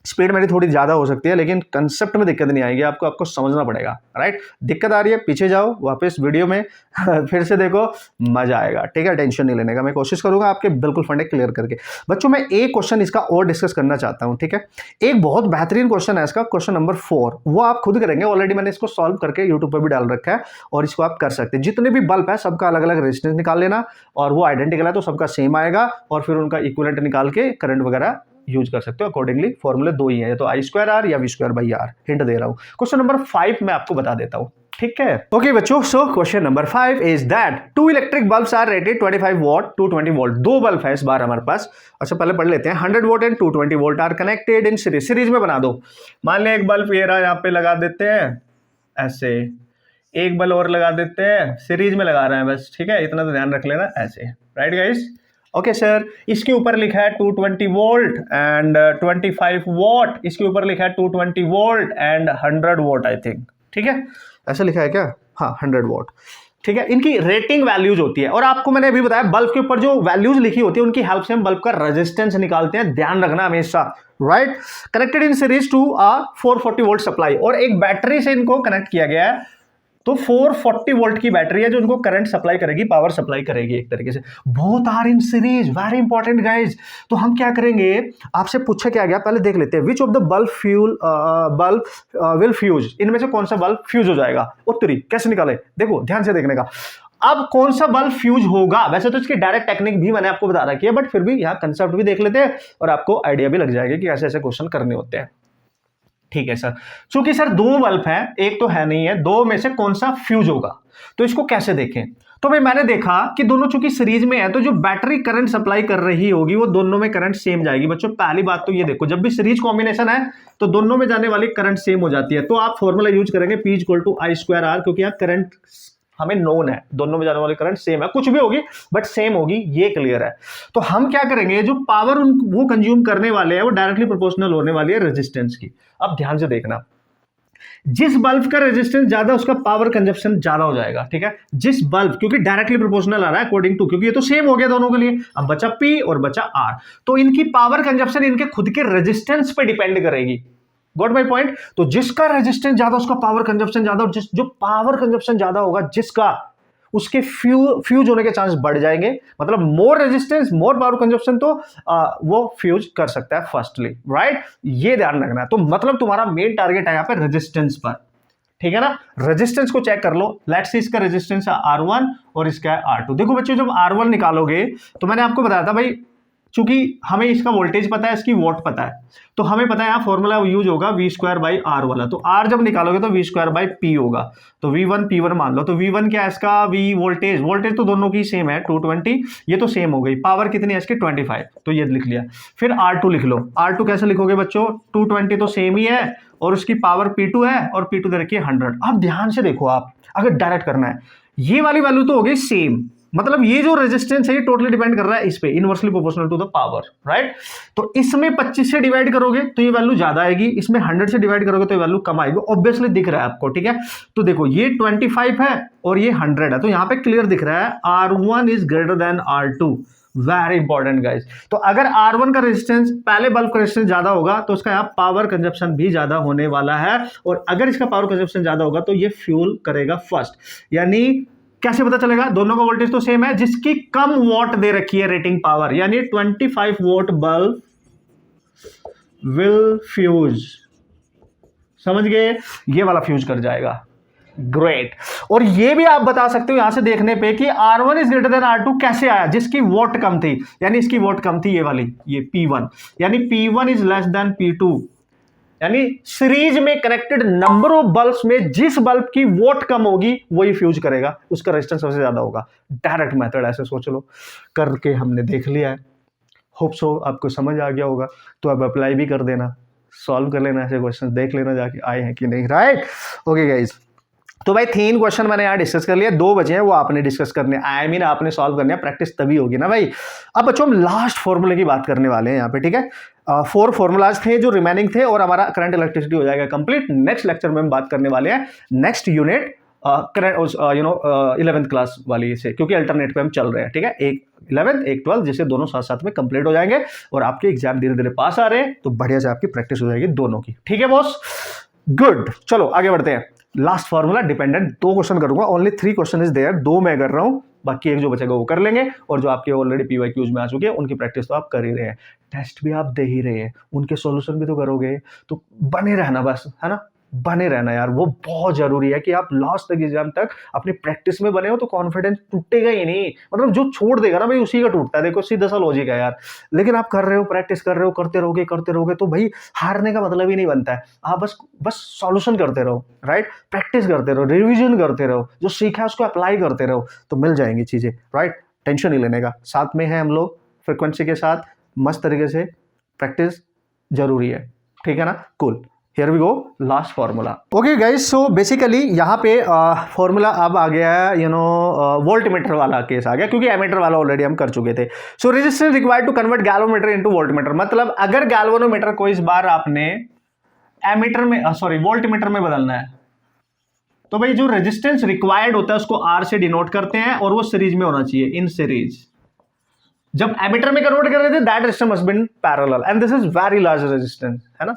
स्पीड मेरी थोड़ी ज़्यादा हो सकती है, लेकिन कंसेप्ट में दिक्कत नहीं आएगी, आपको समझना पड़ेगा, राइट। दिक्कत आ रही है, पीछे जाओ वापस वीडियो में फिर से देखो, मजा आएगा, ठीक है, टेंशन नहीं लेने का, मैं कोशिश करूंगा आपके बिल्कुल फंडे क्लियर करके। बच्चों मैं एक क्वेश्चन इसका और डिस्कस करना चाहता हूं, ठीक है। एक बहुत बेहतरीन क्वेश्चन है इसका, क्वेश्चन नंबर 4, वो आप खुद करेंगे, ऑलरेडी मैंने इसको सॉल्व करके यूट्यूब पर भी डाल रखा है, और इसको आप कर सकते हैं। जितने भी बल्ब है सबका अलग अलग रेजिस्टेंस निकाल लेना, और वो आइडेंटिकल है तो सबका सेम आएगा, और फिर उनका इक्विवेलेंट निकाल के करंट वगैरह यूज कर सकते हो अकॉर्डिंगली। फॉर्मूले 2 ही है, तो आई स्क्वायर आर या V square by R, hint दे रहा हूं। क्वेश्चन नंबर 5 मैं आपको बता देता हूं, ठीक है। ओके बच्चों, so question number 5 is that 2 electric bulbs are rated 25 watt 220 volt. 2 bulb है इस बार हमारे पास। अच्छा पहले पढ़ लेते हैं। 100 volt and 220 volt are connected in series. Series में बना दो, मान लें एक बल्ब ये रहा, यहाँ पे लगा देते हैं ऐसे, एक बल्ब और लगा देते हैं, सीरीज में लगा रहे हैं बस, ठीक है, इतना तो ध्यान रख लेना, ऐसे, राइट गाइस। ओके सर, इसके ऊपर लिखा है 220 वोल्ट एंड 25 वॉट, इसके ऊपर लिखा है 220 volt and 100 vote I think, ठीक है, ऐसा लिखा है क्या, हाँ 100 वोट, ठीक है। इनकी रेटिंग वैल्यूज होती है, और आपको मैंने अभी बताया बल्ब के ऊपर जो वैल्यूज लिखी होती है उनकी हेल्प से हम बल्ब का रेजिस्टेंस निकालते हैं, ध्यान रखना हमेशा, right. Connected in series to 440 volt supply, और एक बैटरी से इनको कनेक्ट किया गया है, तो 440 वोल्ट की बैटरी है जो उनको करंट सप्लाई करेगी, पावर सप्लाई करेगी एक तरीके से। Both are in series, very important guys. तो हम क्या करेंगे, आपसे पूछा क्या गया, पहले देख लेते हैं। Which of the bulb will fuse, इनमें से कौन सा बल्ब फ्यूज हो जाएगा। उत्तरी कैसे निकाले, देखो ध्यान से देखने का। अब कौन सा बल्ब फ्यूज होगा, वैसे तो इसकी डायरेक्ट टेक्निक भी मैंने आपको बता रखी है, बट फिर भी यहां कंसेप्ट भी देख लेते हैं और आपको आइडिया भी लग जाएगा कि ऐसे ऐसे क्वेश्चन करने होते हैं। ठीक है सर, चूंकि सर दो बल्ब हैं, एक तो है नहीं है, दो में से कौन सा फ्यूज होगा, तो इसको कैसे देखें। तो भाई मैंने देखा कि दोनों चूंकि सीरीज में है, तो जो बैटरी करंट सप्लाई कर रही होगी वो दोनों में करंट सेम जाएगी। बच्चों पहली बात तो ये देखो, जब भी सीरीज कॉम्बिनेशन है तो दोनों में जाने वाली करंट सेम हो जाती है। तो आप फॉर्मूला यूज करेंगे P = I²R, क्योंकि यहाँ करंट हमें नोन है, दोनों में जाने वाली करंट सेम है, कुछ भी होगी बट सेम होगी, ये क्लियर है। तो हम क्या करेंगे, जो पावर वो कंज्यूम करने वाले हैं वो डायरेक्टली प्रोपोर्शनल होने वाली है रेजिस्टेंस की। अब ध्यान से देखना, जिस बल्ब का रेजिस्टेंस ज्यादा उसका पावर कंजप्शन ज्यादा हो जाएगा। ठीक है, जिस बल्ब, क्योंकि डायरेक्टली प्रोपोर्शनल आ रहा है अकॉर्डिंग टू, क्योंकि ये तो सेम हो गया दोनों के लिए। अब बचा P और बचा R, तो इनकी पावर कंजप्शन इनके खुद के रेजिस्टेंस पे डिपेंड करेगी। Got my point. तो जिसका रेजिस्टेंस ज्यादा उसका पावर कंजप्शन ज्यादा, और जो पावर कंजप्शन ज्यादा होगा जिसका, उसके फ्यूज होने के चांस बढ़ जाएंगे। मतलब more resistance more power consumption, तो वो फ्यूज कर सकता है फर्स्टली, राइट। ये ध्यान रखना है। तो मतलब तुम्हारा मेन टारगेट है यहाँ पे रेजिस्टेंस पर, ठीक है ना। रेजिस्टेंस को चेक कर लो। लेट्स सी इसका रेजिस्टेंस है R1 और इसका है R2। देखो बच्चों, जब R1 निकालोगे तो मैंने आपको बताया था भाई, चूंकि हमें इसका वोल्टेज पता है, इसकी वोट पता है, तो हमें पता है यहाँ फॉर्मूला यूज होगा V²/R वाला। तो R जब निकालोगे तो V²/P होगा। तो V1 P1 मान लो। तो V1 क्या है इसका, V वोल्टेज तो दोनों की सेम है 220, ये तो सेम हो गई। पावर कितनी है इसकी 25, तो ये लिख लिया। फिर R2 लिख लो। R2 कैसे लिखोगे बच्चों, 220 तो सेम ही है और उसकी पावर P2 है और P2 दे रखी है 100। अब ध्यान से देखो, आप अगर डायरेक्ट करना है, ये वाली वैल्यू तो हो गई सेम, मतलब ये जो रेजिस्टेंस है ये टोटली डिपेंड कर रहा है इस पे, inversely proportional to the power, right. तो इसमें 25 से डिवाइड करोगे तो ये वैल्यू ज्यादा आएगी, इसमें 100 से डिवाइड करोगे तो ये वैल्यू कम आएगी। ऑब्वियसली दिख रहा है आपको, ठीक है। तो देखो ये 25 है और ये 100 है, तो यहाँ पे क्लियर दिख रहा है R1 is greater than R2। Very important guys. तो अगर R1 का रेजिस्टेंस, पहले बल्ब का रेजिस्टेंस ज्यादा होगा तो उसका यहाँ पावर कंजप्शन भी ज्यादा होने वाला है, और अगर इसका पावर कंजप्शन ज्यादा होगा तो ये फ्यूल करेगा फर्स्ट। यानी कैसे पता चलेगा, दोनों का वोल्टेज तो सेम है, जिसकी कम वॉट दे रखी है रेटिंग पावर, यानी 25 वोट बल्ब विल फ्यूज। समझ गए, ये वाला फ्यूज कर जाएगा। ग्रेट। और ये भी आप बता सकते हो यहां से देखने पे कि R1 is greater than R2 कैसे आया, जिसकी वोट कम थी, यानी इसकी वोट कम थी, ये वाली, ये P1, यानी P1 is less than P2। यानी सीरीज में कनेक्टेड नंबर ऑफ बल्ब्स में जिस बल्ब की वोट कम होगी वही फ्यूज करेगा, उसका रेजिस्टेंस सबसे ज्यादा होगा। डायरेक्ट मेथड ऐसे सोच लो, करके हमने देख लिया है। होप सो आपको समझ आ गया होगा। तो अब अप्लाई भी कर देना, सॉल्व कर लेना ऐसे क्वेश्चन, देख लेना जाके आए हैं कि नहीं, राइट। ओके गाइज, तो भाई 3 क्वेश्चन मैंने यहाँ डिस्कस कर लिया, 2 बचे हैं वो आपने डिस्कस करने, आई मीन आपने सॉल्व करने हैं, प्रैक्टिस तभी होगी ना भाई। अब बच्चों हम लास्ट फॉर्मूले की बात करने वाले हैं यहाँ पे, ठीक है। 4 फॉर्मूलाज थे जो रिमेनिंग थे और हमारा करंट इलेक्ट्रिसिटी हो जाएगा कंप्लीट। नेक्स्ट लेक्चर में हम बात करने वाले हैं next unit current 11th class वाली से, क्योंकि अल्टरनेट पे हम चल रहे हैं, ठीक है। एक 11th एक 12th, जिसे दोनों साथ साथ में कंप्लीट हो जाएंगे और आपके एग्जाम धीरे धीरे पास आ रहे हैं, तो बढ़िया से आपकी प्रैक्टिस हो जाएगी दोनों की, ठीक है बॉस। गुड, चलो आगे बढ़ते हैं। लास्ट फॉर्मूला डिपेंडेंट, 2 क्वेश्चन करूंगा, ओनली 3 क्वेश्चन इज देयर, 2 मैं कर रहा हूं, बाकी एक जो बचेगा वो कर लेंगे, और जो आपके ऑलरेडी PYQs में आ चुके हैं उनकी प्रैक्टिस तो आप कर ही रहे हैं, टेस्ट भी आप दे ही रहे हैं, उनके सॉल्यूशन भी तो करोगे। तो बने रहना बस, है ना, बने रहना यार, वो बहुत जरूरी है कि आप लास्ट तक एग्जाम तक अपनी प्रैक्टिस में बने हो, तो कॉन्फिडेंस टूटेगा ही नहीं। मतलब जो छोड़ देगा ना भाई उसी का टूटता है, देखो सीधा सा लॉजिक है यार। लेकिन आप कर रहे हो, प्रैक्टिस कर रहे हो, करते रहोगे तो भाई हारने का मतलब ही नहीं बनता है। आप बस सॉल्यूशन करते रहो, राइट, प्रैक्टिस करते रहो, रिविजन करते रहो, जो सीखा है उसको अप्लाई करते रहो, तो मिल जाएंगी चीजें, राइट। टेंशन नहीं लेने का, साथ में है हम लोग, फ्रिक्वेंसी के साथ मस्त तरीके से प्रैक्टिस जरूरी है, ठीक है ना। Cool, here we go, last formula. Okay guys, so basically यहाँ पे फॉर्मूला अब आ गया है, वोल्टमीटर वाला केस आ गया, क्योंकि एमीटर वाला ऑलरेडी हम कर चुके थे। So resistance required to convert galvanometer into voltmeter, मतलब अगर गैल्वेनोमीटर को इस बार आपने एमीटर में, वोल्टमीटर में बदलना है, तो भाई जो रेजिस्टेंस रिक्वायर्ड होता है उसको R से डिनोट करते हैं, और वो सीरीज में होना चाहिए, इन सीरीज। जब एमिटर में कन्वर्ट कर रहे थे that resistance must been parallel and this is very large resistance, है ना।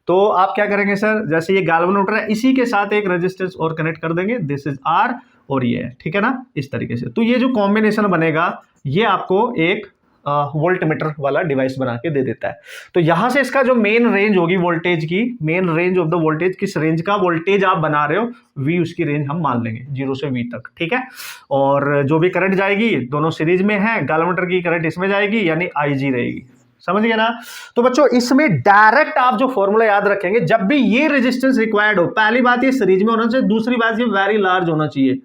तो आप क्या करेंगे सर, जैसे ये गैल्वेनोमीटर है इसी के साथ एक रेजिस्टेंस और कनेक्ट कर देंगे, दिस इज आर और ये है, ठीक है ना, इस तरीके से। तो ये जो कॉम्बिनेशन बनेगा ये आपको एक वोल्टमीटर वाला डिवाइस बना के दे देता है। तो यहां से इसका जो मेन रेंज होगी वोल्टेज की, main range of the voltage, किस रेंज का वोल्टेज आप बना रहे हो, वी उसकी रेंज हम मान लेंगे 0 से वी तक, ठीक है। और जो भी करंट जाएगी दोनों सीरीज में है, गैल्वेनोमीटर की करंट इसमें जाएगी यानी IG रहेगी, समझ गए ना। तो बच्चों इसमें डायरेक्ट आप जो फॉर्मूला याद रखेंगे, जब भी ये रेजिस्टेंस रिक्वायर्ड हो, पहली बात ये सीरीज में होना चाहिए, दूसरी बात ये वेरी लार्ज होना चाहिए,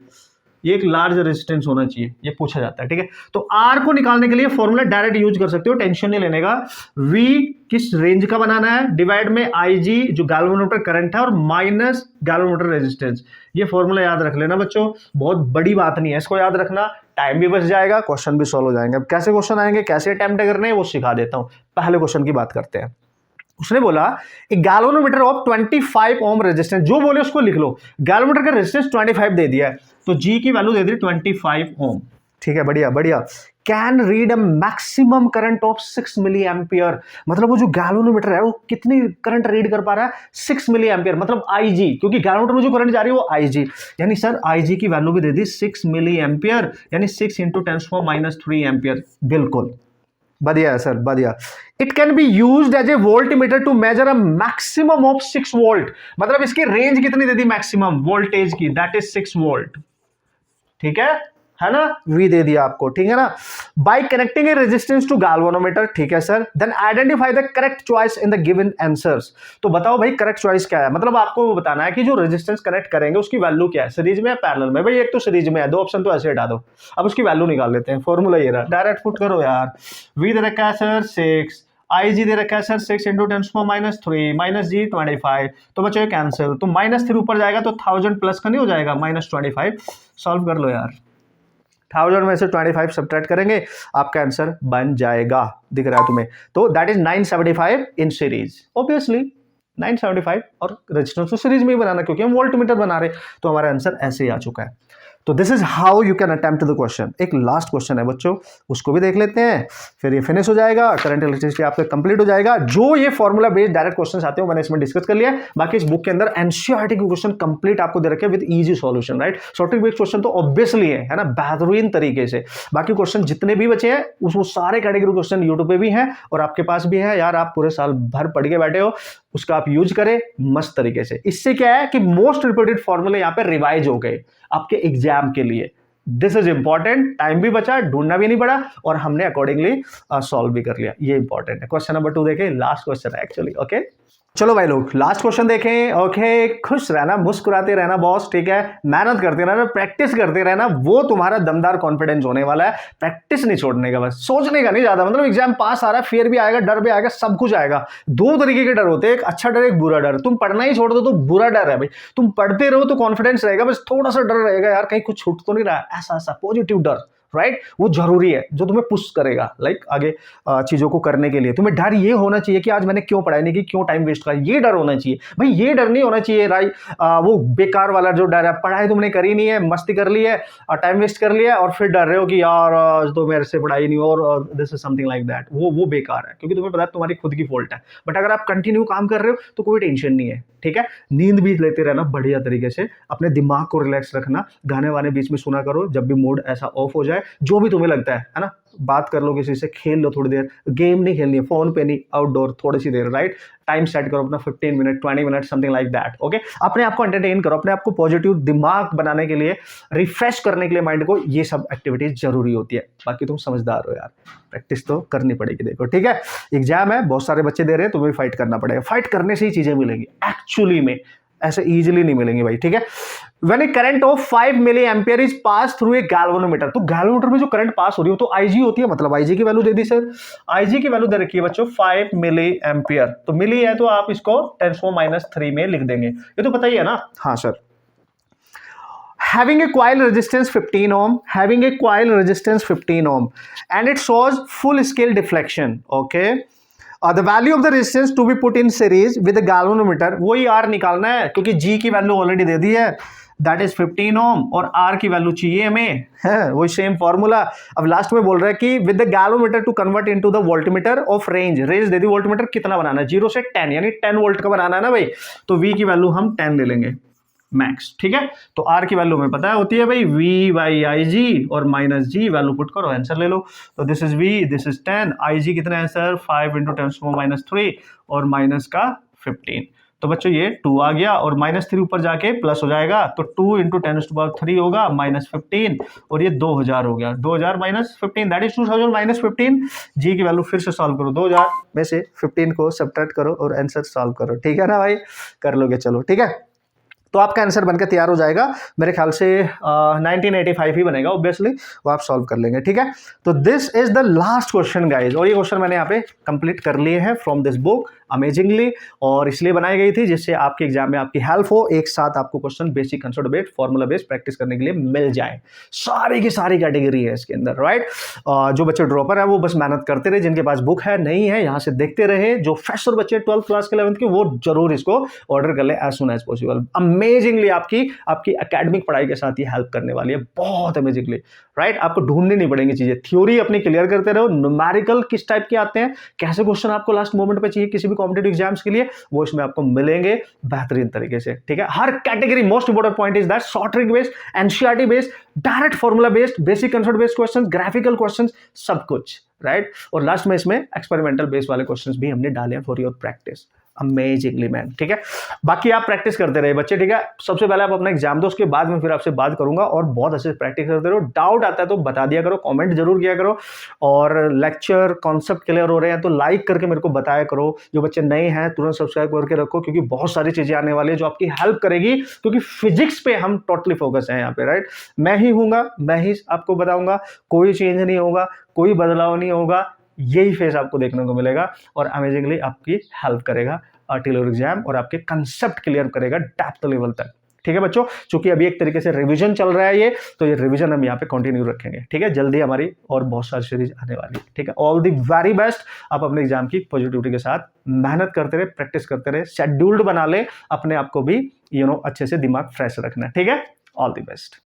ये एक लार्ज रेजिस्टेंस होना चाहिए, ये पूछा जाता है, ठीक है। तो आर को निकालने के लिए फॉर्मूला डायरेक्ट यूज कर सकते हो, टेंशन नहीं लेने का। वी किस रेंज का बनाना है, डिवाइड में IG जो गैल्वेनोमीटर करंट है और माइनस गैल्वेनोमीटर रेजिस्टेंस, ये फॉर्मूला याद रख लेना बच्चों, बहुत बड़ी बात नहीं है, इसको याद रखना, टाइम भी बच जाएगा, क्वेश्चन भी सॉल्व हो जाएंगे। अब कैसे क्वेश्चन आएंगे, कैसे अटेम्प्ट करने हैं वो सिखा देता हूं। पहले क्वेश्चन की बात करते हैं। उसने बोला एक गैल्वेनोमीटर ऑफ 25 ओम रेजिस्टेंस, जो बोले उसको लिख लो, गैल्वेनोमीटर का रेजिस्टेंस 25 दे दिया है, तो G की वैल्यू दे दी 25 ओम, ठीक है, बढ़िया बढ़िया। Can read a maximum current of 6 milli ampere, मतलब वो जो गैल्वेनोमीटर है वो कितनी करंट रीड कर पा रहा है, 6 मिली एम्पियर, मतलब IG, क्योंकि गैल्वेनोमीटर में जो करंट जा रही है वो IG, यानी सर IG की वैल्यू भी दे दी 6 मिली एम्पियर, यानी 6 × 10⁻³ एम्पियर, बिल्कुल बढ़िया है सर, बढ़िया। It can be used as a voltmeter to measure a maximum of 6 volt, मतलब इसकी रेंज कितनी दे दी मैक्सिमम वोल्टेज की, दैट इज 6 वोल्ट, ठीक है ना, वी दे दिया आपको, ठीक है ना। By connecting a resistance to galvanometer, ठीक है sir, then identify the correct choice in the given answers. तो बताओ भाई करेक्ट चॉइस क्या है, मतलब आपको वो बताना है कि जो रेजिस्टेंस कनेक्ट करेंगे उसकी वैल्यू क्या है, सीरीज में या पैरेलल में। भाई एक तो सीरीज में है, 2 ऑप्शन तो ऐसे हटा दो, अब उसकी वैल्यू निकाल लेते हैं। फॉर्मूला ये रहा, डायरेक्ट पुट करो यार, वी दे रखा है सर 6, IG दे रखा है सर 6 × 10⁻³ माइनस G 25, तो बच्चों ये कैंसिल, तो -3 ऊपर जाएगा तो 1000 प्लस का नहीं हो जाएगा, -25, सॉल्व कर लो यार, 1000 में से 25 सब्ट्रैक्ट करेंगे, आपका आंसर बन जाएगा, दिख रहा है तुम्हें, तो that is 975 in series, obviously 975, और रेजिस्टेंस तो सीरीज में ही बनाना क्योंकि हम वोल्टमीटर बना रहे, तो हमारा आंसर ऐसे ही आ चुका है। तो this is how you can attempt the question. एक लास्ट क्वेश्चन है बच्चों, उसको भी देख लेते हैं, फिर ये फिनिश हो जाएगा, करंट इलेक्ट्रिसिटी आपका कंप्लीट हो जाएगा। जो ये फॉर्मूला बेस्ड डायरेक्ट क्वेश्चंस आते हैं मैंने इसमें डिस्कस कर लिया है, बाकी इस बुक के अंदर एनसीईआरटी के क्वेश्चन कंप्लीट आपको दे रखे with easy solution, right. Short based question तो ऑब्वियसली है ना, बेहतरीन तरीके से। बाकी क्वेश्चन जितने भी बचे हैं वो सारे कैटेगरी क्वेश्चन यूट्यूब पे भी हैं और आपके पास भी है यार, आप पूरे साल भर पढ़ के बैठे हो, उसका आप यूज करें मस्त तरीके से। इससे क्या है कि मोस्ट रिपीटेड फॉर्मूले यहाँ पे रिवाइज हो गए आपके एग्जाम के लिए। दिस इज इंपॉर्टेंट, टाइम भी बचा, ढूंढना भी नहीं पड़ा और हमने अकॉर्डिंगली सॉल्व भी कर लिया, ये इंपॉर्टेंट है। क्वेश्चन नंबर 2 देखें, लास्ट क्वेश्चन है एक्चुअली, ओके। चलो भाई लोग लास्ट क्वेश्चन देखें, ओके। खुश रहना, मुस्कुराते रहना बॉस, ठीक है, मेहनत करते रहना, प्रैक्टिस करते रहना, वो तुम्हारा दमदार कॉन्फिडेंस होने वाला है। प्रैक्टिस नहीं छोड़ने का, बस सोचने का नहीं ज्यादा, मतलब एग्जाम पास आ रहा है, फियर भी आएगा, डर भी आएगा, सब कुछ आएगा। 2 तरीके के डर होते हैं, एक अच्छा डर, एक बुरा डर। तुम पढ़ना ही छोड़ दो तो बुरा डर है भाई, तुम पढ़ते रहो तो कॉन्फिडेंस रहेगा, बस थोड़ा सा डर रहेगा यार कहीं कुछ छूट तो नहीं रहा, ऐसा ऐसा पॉजिटिव डर, राइट, वो जरूरी है जो तुम्हें पुश करेगा लाइक आगे चीजों को करने के लिए। तुम्हें डर ये होना चाहिए कि आज मैंने क्यों पढ़ाई नहीं की, क्यों टाइम वेस्ट करा, ये डर होना चाहिए भाई। ये डर नहीं होना चाहिए राइट, वो बेकार वाला जो डर है, पढ़ाई तुमने करी नहीं है, मस्ती कर ली है, टाइम वेस्ट कर लिया और फिर डर रहे हो कि यार तो मेरे से पढ़ाई नहीं हो, और this is something like that, वो बेकार है क्योंकि तुम्हें पता है तुम्हारी खुद की फॉल्ट है। बट अगर आप कंटिन्यू काम कर रहे हो तो कोई टेंशन नहीं है, ठीक है। नींद भी लेते रहना बढ़िया तरीके से, अपने दिमाग को रिलैक्स रखना, गाने वाने बीच में सुना करो, जब भी मूड ऐसा ऑफ हो जाए, जो भी तुम्हें लगता है ना, बात कर लो किसी से, खेल लो थोड़ी देर, गेम नहीं खेलनी है, फोन पे नहीं, आउटडोर थोड़ी सी देर, राइट। टाइम सेट करो अपना 15 minute 20 minute something like that, okay. अपने आप को एंटरटेन करो, अपने आप को पॉजिटिव दिमाग बनाने के लिए, रिफ्रेश करने के लिए माइंड को, ये सब एक्टिविटीज जरूरी होती है। बाकी तुम समझदार हो यार, प्रैक्टिस तो करनी पड़ेगी, देखो ठीक है। एग्जाम है, बहुत सारे बच्चे दे रहे हैं, तुम्हें भी फाइट करना पड़ेगा, फाइट करने से ही चीजें मिलेंगी एक्चुअली में, ऐसे इजीली नहीं मिलेंगी भाई, ठीक है। When a current of 5 milli ampere is pass through a galvanometer, तो गैल्वेनोमीटर में जो करंट पास हो रही हो तो IG होती है, मतलब IG की वैल्यू दे दी सर, IG की वैल्यू दे रखी है बच्चों 5 मिली एम्पियर, तो मिली है तो आप इसको 10⁻³ में लिख देंगे, ये तो पता ही है ना। हाँ sir. Having a coil resistance 15 ohm, having a coil resistance 15 ohm, and it shows full scale deflection, okay. The value of the resistance to be put in series with the galvanometer, वही R निकालना है क्योंकि G की value already दे दी है, that is 15 ओम, और are की value चाहिए हमें, है वही सेम फॉर्मूला। अब लास्ट में बोल रहा है कि with the galvanometer to convert into the voltmeter of range, range दे दी वोल्टमीटर कितना बनाना है, 0 से 10 यानी 10 वोल्ट का बनाना है ना भाई, तो वी की वैल्यू हम 10 ले लेंगे मैक्स, ठीक है। तो आर की वैल्यू हमें पता है होती है भाई वी बाई आई जी, और माइनस जी वैल्यू पुट करो, आंसर ले लो। तो this is V, this is 10, I G कितना है सर 5 इंटू 10⁻³ और माइनस का 15। तो बच्चों ये 2 आ गया और -3 ऊपर जाके प्लस हो जाएगा, तो 2 इंटू 10⁻³ होगा -15, और ये 2000 हो गया, 2000 माइनस 15 दैट इज 2000 माइनस 15। जी की वैल्यू फिर से सॉल्व करो, 2000 में से 15 को सब्ट्रैक्ट करो और आंसर सॉल्व करो, ठीक है ना भाई, कर लोगे, चलो ठीक है। तो आपका आंसर बनकर तैयार हो जाएगा, मेरे ख्याल से 1985 ही बनेगा ऑब्वियसली, वो आप सॉल्व कर लेंगे, ठीक है। तो this is the last question guys, और ये क्वेश्चन मैंने यहाँ पे कंप्लीट कर लिए हैं फ्रॉम दिस बुक अमेजिंगली, और इसलिए बनाई गई थी जिससे आपके एग्जाम में आपकी हेल्प हो, एक साथ आपको question basic concept based formula based practice करने के लिए मिल जाए। सारी की सारी कैटेगरी है इसके अंदर, राइट। जो बच्चे ड्रॉपर है वो बस मेहनत करते रहे, जिनके पास बुक है नहीं है यहाँ से देखते रहे, जो फ्रेशर बच्चे 12th क्लास के 11th के वो जरूर इसको ऑर्डर कर ले as soon as possible. Amazingly आपकी एकेडमिक पढ़ाई के साथ ही हेल्प करने वाली है, बहुत अमेजिंगली, राइट। आपको ढूंढनी नहीं पड़ेंगी चीजें, थ्योरी अपनी क्लियर करते रहो, न्यूमेरिकल किस टाइप के आते हैं, कैसे क्वेश्चन आपको लास्ट मोमेंट पे चाहिए किसी भी कॉम्पिटिटिव एग्जाम्स के लिए, वो इसमें आपको मिलेंगे बेहतरीन तरीके से, ठीक है। हर category, most important point is that short trick based, NCERT based, direct formula based, basic concept based questions, graphical questions, सब कुछ, राइट। और लास्ट में इसमें एक्सपेरिमेंटल बेस्ड वाले क्वेश्चंस भी हमने डाले हैं for your practice amazingly man, ठीक है। बाकी आप प्रैक्टिस करते रहे बच्चे, ठीक है। सबसे पहले आप अपना एग्जाम दो, उसके बाद में फिर आपसे बात करूंगा, और बहुत अच्छे से प्रैक्टिस करते रहो। डाउट आता है तो बता दिया करो, कमेंट जरूर किया करो, और लेक्चर कॉन्सेप्ट क्लियर हो रहे हैं तो लाइक करके मेरे को बताया करो। जो बच्चे नए हैं तुरंत सब्सक्राइब करके रखो, क्योंकि बहुत सारी चीजें आने वाली है जो आपकी हेल्प करेगी, क्योंकि फिजिक्स पे हम टोटली फोकस है यहाँ पे, राइट। मैं ही हूँगा, मैं ही आपको बताऊंगा, कोई चेंज नहीं होगा, कोई बदलाव नहीं होगा, यही फेस आपको देखने को मिलेगा, और अमेजिंगली आपकी हेल्प करेगा आर्टिलरी एग्जाम, और आपके कंसेप्ट क्लियर करेगा डेप्थ लेवल तक, ठीक है बच्चों। चूंकि अभी एक तरीके से रिवीजन चल रहा है ये, तो ये रिवीजन हम यहाँ पे कंटिन्यू रखेंगे, ठीक है। जल्दी हमारी और बहुत सारी सीरीज आने वाली है, ठीक है। All the very best. आप अपने एग्जाम की पॉजिटिविटी के साथ मेहनत करते रहे, प्रैक्टिस करते रहे, शेड्यूल्ड बना ले अपने आप को भी, अच्छे से दिमाग फ्रेश रखना, ठीक है। All the best.